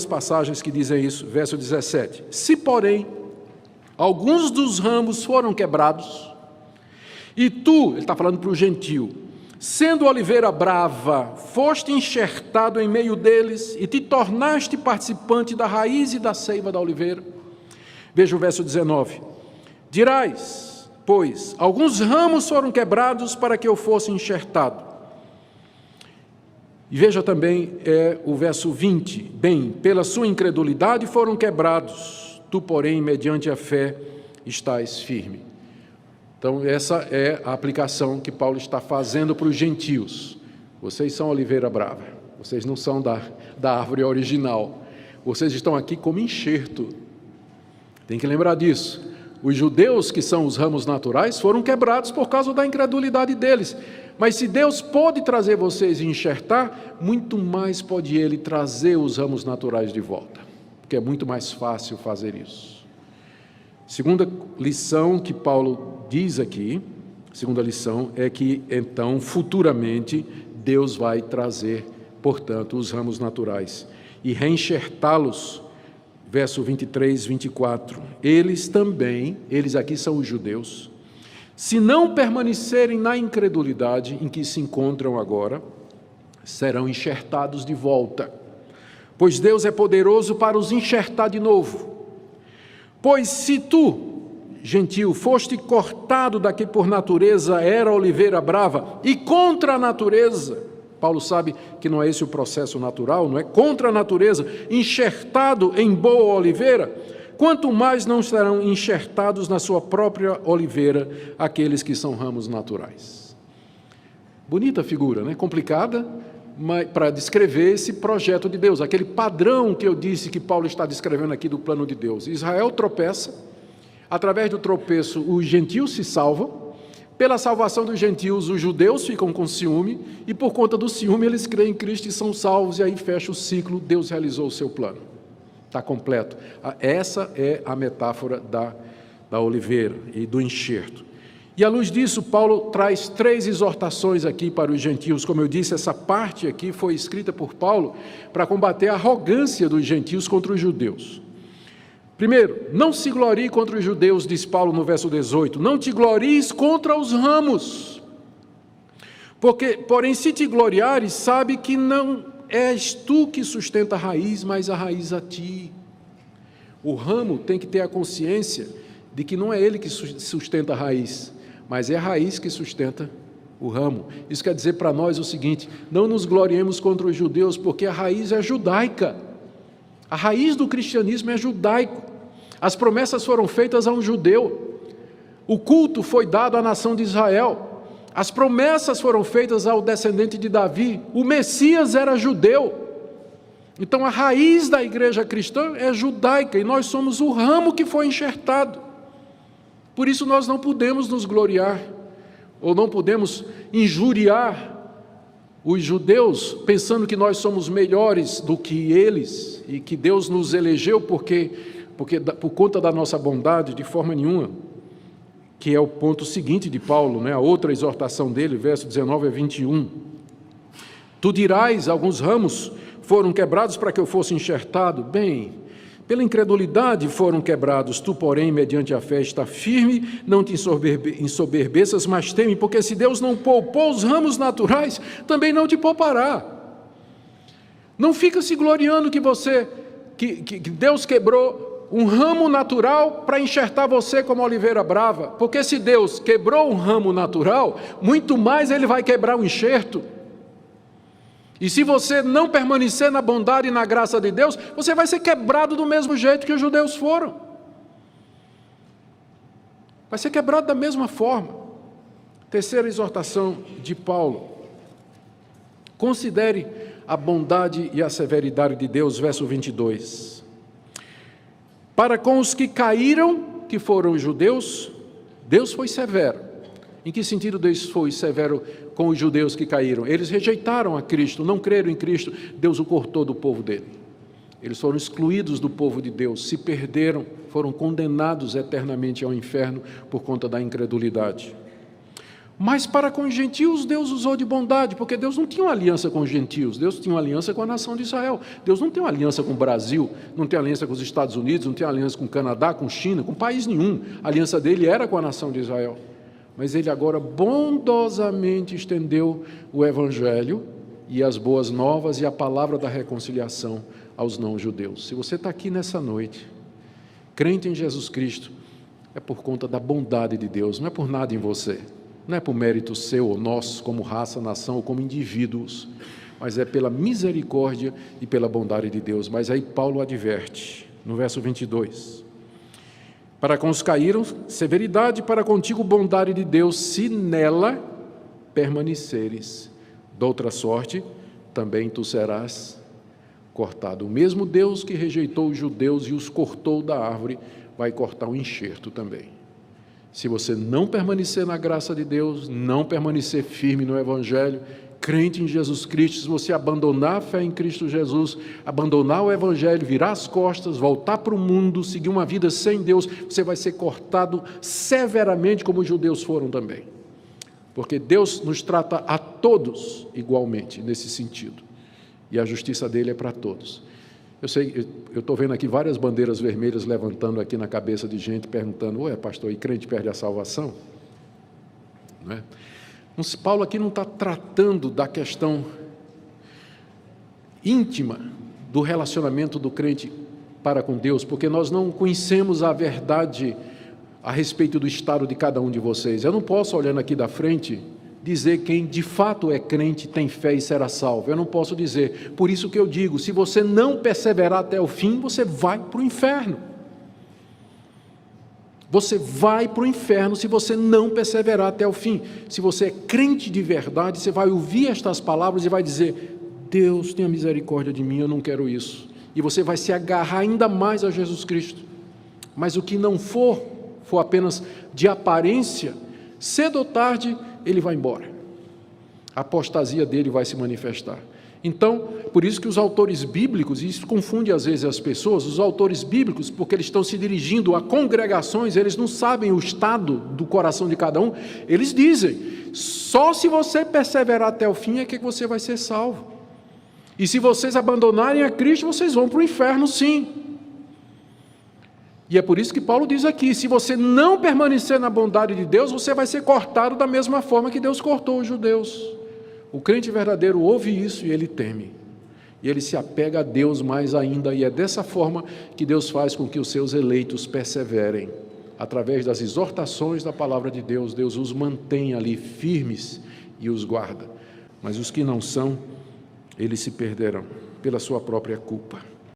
outras passagens que dizem isso, verso 17. Se, porém, alguns dos ramos foram quebrados, e tu, ele está falando para o gentio, sendo oliveira brava, foste enxertado em meio deles e te tornaste participante da raiz e da seiva da oliveira. Veja o verso 19. Dirás, pois, alguns ramos foram quebrados para que eu fosse enxertado. E veja também o verso 20. Bem, pela sua incredulidade foram quebrados, tu, porém, mediante a fé, estás firme. Então, essa é a aplicação que Paulo está fazendo para os gentios. Vocês são oliveira brava, vocês não são da árvore original. Vocês estão aqui como enxerto. Tem que lembrar disso. Os judeus, que são os ramos naturais, foram quebrados por causa da incredulidade deles. Mas se Deus pode trazer vocês e enxertar, muito mais pode Ele trazer os ramos naturais de volta, porque é muito mais fácil fazer isso. Segunda lição que Paulo diz aqui, segunda lição, é que então, futuramente, Deus vai trazer, portanto, os ramos naturais e reenxertá-los. Verso 23, 24. Eles também, eles aqui são os judeus, se não permanecerem na incredulidade em que se encontram agora, serão enxertados de volta, pois Deus é poderoso para os enxertar de novo. Pois se tu, gentio, foste cortado daqui por natureza, era oliveira brava, e contra a natureza, Paulo sabe que não é esse o processo natural, não é? Contra a natureza, enxertado em boa oliveira, quanto mais não serão enxertados na sua própria oliveira aqueles que são ramos naturais. Bonita figura, né? Complicada, mas para descrever esse projeto de Deus, aquele padrão que eu disse que Paulo está descrevendo aqui do plano de Deus. Israel tropeça, através do tropeço os gentios se salvam, pela salvação dos gentios os judeus ficam com ciúme, e por conta do ciúme eles creem em Cristo e são salvos, e aí fecha o ciclo, Deus realizou o seu plano. Está completo. Essa é a metáfora da oliveira e do enxerto. E à luz disso, Paulo traz 3 exortações aqui para os gentios. Como eu disse, essa parte aqui foi escrita por Paulo para combater a arrogância dos gentios contra os judeus. Primeiro, não se glorie contra os judeus, diz Paulo no verso 18, não te glories contra os ramos, porém se te gloriares, sabe que não és tu que sustenta a raiz, mas a raiz a ti. O ramo tem que ter a consciência de que não é ele que sustenta a raiz, mas é a raiz que sustenta o ramo. Isso quer dizer para nós o seguinte, não nos gloriemos contra os judeus, porque a raiz é judaica. A raiz do cristianismo é judaico. As promessas foram feitas a um judeu. O culto foi dado à nação de Israel. As promessas foram feitas ao descendente de Davi. O Messias era judeu. Então a raiz da igreja cristã é judaica e nós somos o ramo que foi enxertado. Por isso nós não podemos nos gloriar ou não podemos injuriar os judeus, pensando que nós somos melhores do que eles e que Deus nos elegeu por conta da nossa bondade, de forma nenhuma, que é o ponto seguinte de Paulo, né? A outra exortação dele, verso 19 a 21. Tu dirás, alguns ramos foram quebrados para que eu fosse enxertado. Bem, pela incredulidade foram quebrados, tu, porém, mediante a fé, está firme, não te ensoberbeças, mas teme, porque se Deus não poupou os ramos naturais, também não te poupará. Não fica se gloriando que Deus quebrou um ramo natural para enxertar você como oliveira brava, porque se Deus quebrou um ramo natural, muito mais Ele vai quebrar um enxerto. E se você não permanecer na bondade e na graça de Deus, você vai ser quebrado do mesmo jeito que os judeus foram. Vai ser quebrado da mesma forma. Terceira exortação de Paulo. Considere a bondade e a severidade de Deus, verso 22. Para com os que caíram, que foram os judeus, Deus foi severo. Em que sentido Deus foi severo com os judeus que caíram? Eles rejeitaram a Cristo, não creram em Cristo, Deus o cortou do povo dele. Eles foram excluídos do povo de Deus, se perderam, foram condenados eternamente ao inferno por conta da incredulidade. Mas para com os gentios, Deus usou de bondade, porque Deus não tinha uma aliança com os gentios, Deus tinha uma aliança com a nação de Israel. Deus não tem uma aliança com o Brasil, não tem aliança com os Estados Unidos, não tem aliança com o Canadá, com China, com país nenhum. A aliança dele era com a nação de Israel. Mas ele agora bondosamente estendeu o Evangelho e as boas novas e a palavra da reconciliação aos não-judeus. Se você está aqui nessa noite, crente em Jesus Cristo, é por conta da bondade de Deus, não é por nada em você. Não é por mérito seu ou nosso, como raça, nação ou como indivíduos, mas é pela misericórdia e pela bondade de Deus. Mas aí Paulo adverte, no verso 22, para com os caíram, severidade, para contigo bondade de Deus, se nela permaneceres. De outra sorte, também tu serás cortado. O mesmo Deus que rejeitou os judeus e os cortou da árvore, vai cortar o enxerto também. Se você não permanecer na graça de Deus, não permanecer firme no Evangelho, crente em Jesus Cristo, se você abandonar a fé em Cristo Jesus, abandonar o Evangelho, virar as costas, voltar para o mundo, seguir uma vida sem Deus, você vai ser cortado severamente, como os judeus foram também. Porque Deus nos trata a todos igualmente, nesse sentido. E a justiça dele é para todos. Eu sei, eu estou vendo aqui várias bandeiras vermelhas levantando aqui na cabeça de gente, perguntando, ué, pastor, e crente perde a salvação? Não é? Paulo aqui não está tratando da questão íntima do relacionamento do crente para com Deus, porque nós não conhecemos a verdade a respeito do estado de cada um de vocês. Eu não posso, olhando aqui da frente, dizer quem de fato é crente, tem fé e será salvo. Eu não posso dizer. Por isso que eu digo, se você não perseverar até o fim, você vai para o inferno. Você vai para o inferno se você não perseverar até o fim. Se você é crente de verdade, você vai ouvir estas palavras e vai dizer, Deus tenha misericórdia de mim, eu não quero isso. E você vai se agarrar ainda mais a Jesus Cristo. Mas o que não for apenas de aparência, cedo ou tarde, ele vai embora. A apostasia dele vai se manifestar. Então, por isso que os autores bíblicos, e isso confunde às vezes as pessoas, os autores bíblicos, porque eles estão se dirigindo a congregações, eles não sabem o estado do coração de cada um, eles dizem, só se você perseverar até o fim é que você vai ser salvo. E se vocês abandonarem a Cristo, vocês vão para o inferno sim. E é por isso que Paulo diz aqui, se você não permanecer na bondade de Deus, você vai ser cortado da mesma forma que Deus cortou os judeus. O crente verdadeiro ouve isso e ele teme. E ele se apega a Deus mais ainda, e é dessa forma que Deus faz com que os seus eleitos perseverem. Através das exortações da palavra de Deus, Deus os mantém ali firmes e os guarda. Mas os que não são, eles se perderão pela sua própria culpa.